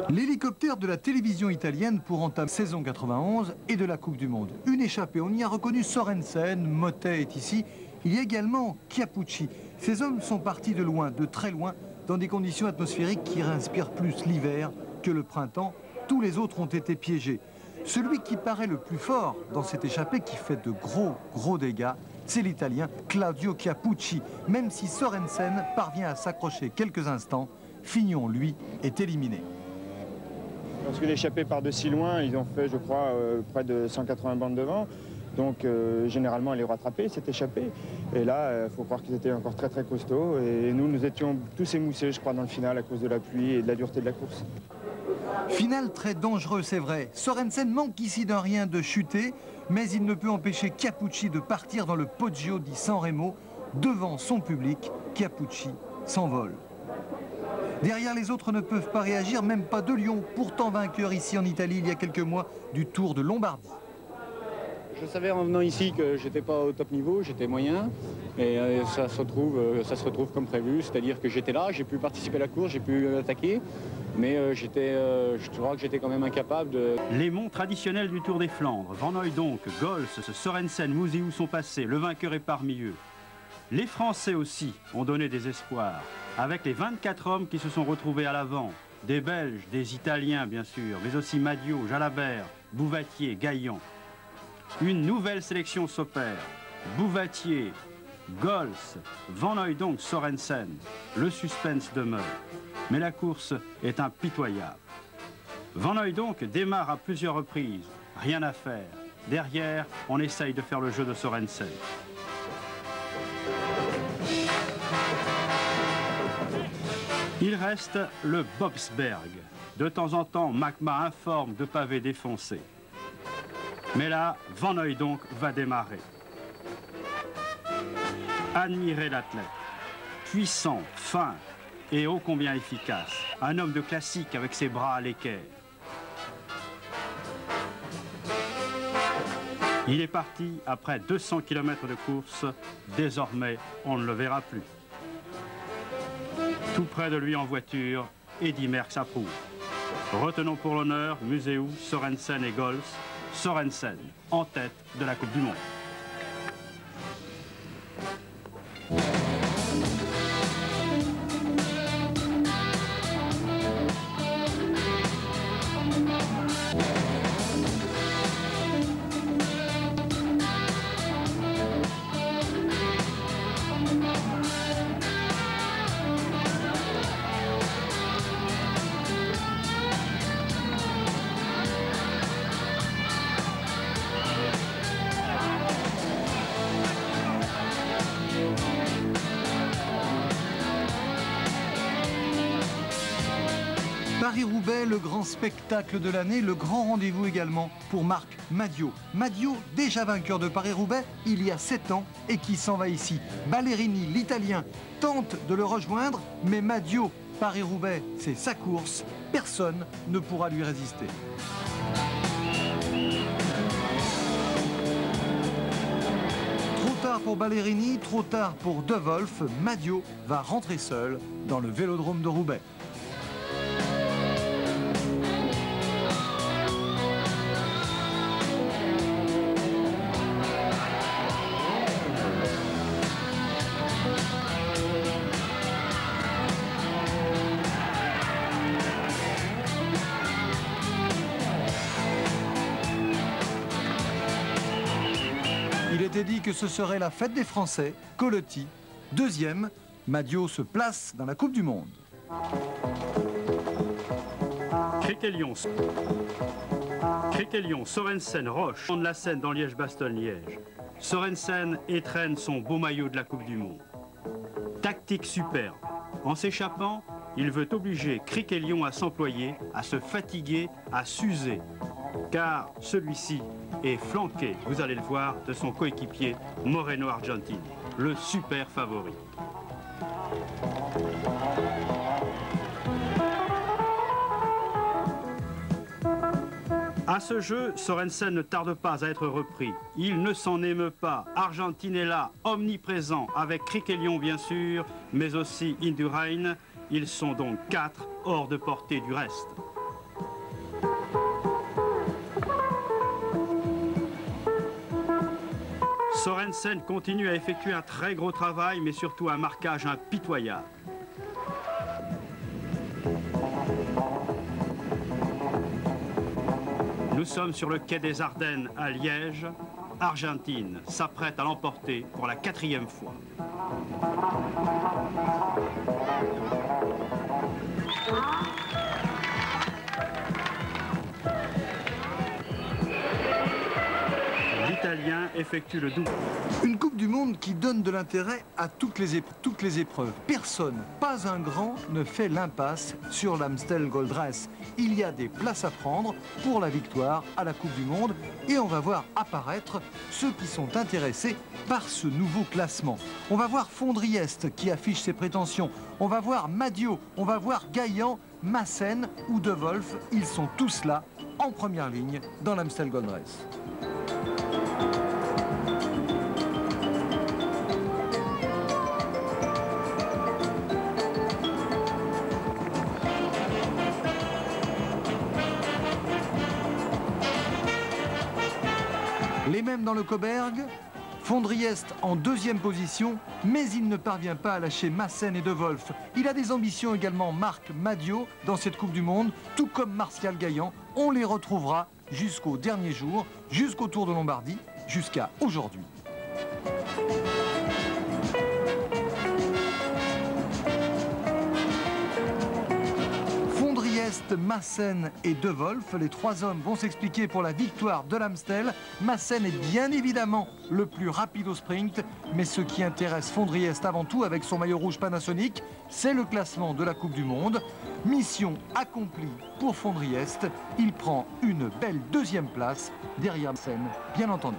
L'hélicoptère de la télévision italienne pour entamer la saison 91 et de la Coupe du Monde. Une échappée, on y a reconnu Sorensen, Mottet est ici. Il y a également Chiappucci. Ces hommes sont partis de loin, de très loin, dans des conditions atmosphériques qui inspirent plus l'hiver que le printemps. Tous les autres ont été piégés. Celui qui paraît le plus fort dans cette échappée, qui fait de gros dégâts, c'est l'Italien Claudio Chiappucci. Même si Sorensen parvient à s'accrocher quelques instants, Fignon, lui, est éliminé. Lorsque l'échappée part de si loin, ils ont fait, je crois, près de 180 bandes de vent. Donc, généralement, elle est rattrapée, cette échappée. Et là, il faut croire qu'ils étaient encore très costauds. Et nous étions tous émoussés, je crois, dans le final, à cause de la pluie et de la dureté de la course. Final très dangereux, c'est vrai. Sorensen manque ici d'un rien de chuter, mais il ne peut empêcher Chiappucci de partir dans le Poggio di San Remo. Devant son public, Chiappucci s'envole. Derrière, les autres ne peuvent pas réagir, même pas de Lyon, pourtant vainqueur ici en Italie il y a quelques mois du Tour de Lombardie. Je savais en venant ici que j'étais pas au top niveau, j'étais moyen, et ça se retrouve comme prévu, c'est-à-dire que j'étais là, j'ai pu participer à la course, j'ai pu attaquer, mais je crois que j'étais quand même incapable de... Les monts traditionnels du Tour des Flandres, Van Hooijdonk, Gols, Sorensen, Museeuw sont passés, le vainqueur est parmi eux. Les Français aussi ont donné des espoirs, avec les 24 hommes qui se sont retrouvés à l'avant, des Belges, des Italiens bien sûr, mais aussi Madio, Jalabert, Bouvatier, Gaillan. Une nouvelle sélection s'opère. Bouvatier, Gols, Van Hooijdonk, Sorensen. Le suspense demeure. Mais la course est impitoyable. Van Hooijdonk démarre à plusieurs reprises. Rien à faire. Derrière, on essaye de faire le jeu de Sorensen. Il reste le Bobsberg. De temps en temps, Macma informe de pavés défoncés. Mais là, Van Hooijdonk va démarrer. Admirez l'athlète. Puissant, fin et ô combien efficace. Un homme de classique avec ses bras à l'équerre. Il est parti après 200 km de course. Désormais, on ne le verra plus. Tout près de lui en voiture, Eddy Merckx approuve. Retenons pour l'honneur Museeuw, Sorensen et Gols. Sorensen en tête de la Coupe du Monde. Paris-Roubaix, le grand spectacle de l'année, le grand rendez-vous également pour Marc Madio. Madio, déjà vainqueur de Paris-Roubaix il y a 7 ans et qui s'en va ici. Ballerini, l'Italien, tente de le rejoindre, mais Madio, Paris-Roubaix, c'est sa course. Personne ne pourra lui résister. Trop tard pour Ballerini, trop tard pour De Wolf. Madio va rentrer seul dans le Vélodrome de Roubaix. Il était dit que ce serait la fête des Français. Colotti, deuxième. Madio se place dans la Coupe du Monde. Criquelion, Sorensen, Roche, prend de la Seine dans Liège-Bastogne-Liège. Sorensen étrenne son beau maillot de la Coupe du Monde. Tactique superbe. En s'échappant, il veut obliger Criquelion à s'employer, à se fatiguer, à s'user. Car celui-ci est flanqué, vous allez le voir, de son coéquipier Moreno Argentini, le super favori. À ce jeu, Sorensen ne tarde pas à être repris. Il ne s'en émeut pas. Argentine est là, omniprésent, avec Criquelion bien sûr, mais aussi Indurain. Ils sont donc 4 hors de portée du reste. Sorensen continue à effectuer un très gros travail, mais surtout un marquage impitoyable. Nous sommes sur le quai des Ardennes à Liège. Argentine s'apprête à l'emporter pour la 4e fois. L'Italien effectue le double. Une Coupe du Monde qui donne de l'intérêt à toutes les épreuves. Personne, pas un grand, ne fait l'impasse sur l'Amstel Gold Race. Il y a des places à prendre pour la victoire à la Coupe du Monde et on va voir apparaître ceux qui sont intéressés par ce nouveau classement. On va voir Fondriest qui affiche ses prétentions. On va voir Madio, on va voir Gaillan, Maassen ou De Wolf. Ils sont tous là en première ligne dans l'Amstel Gold Race. Les mêmes dans le Coberg, Fondriest en 2e position, mais il ne parvient pas à lâcher Maassen et De Wolf. Il a des ambitions également, Marc Madio, dans cette Coupe du Monde, tout comme Martial Gaillan. On les retrouvera jusqu'au dernier jour, jusqu'au Tour de Lombardie, jusqu'à aujourd'hui. Maassen et De Wolf, les 3 hommes vont s'expliquer pour la victoire de l'Amstel. Maassen est bien évidemment le plus rapide au sprint, mais ce qui intéresse Fondriest avant tout avec son maillot rouge Panasonic, c'est le classement de la Coupe du Monde. Mission accomplie pour Fondriest, il prend une belle 2e place derrière Maassen, bien entendu.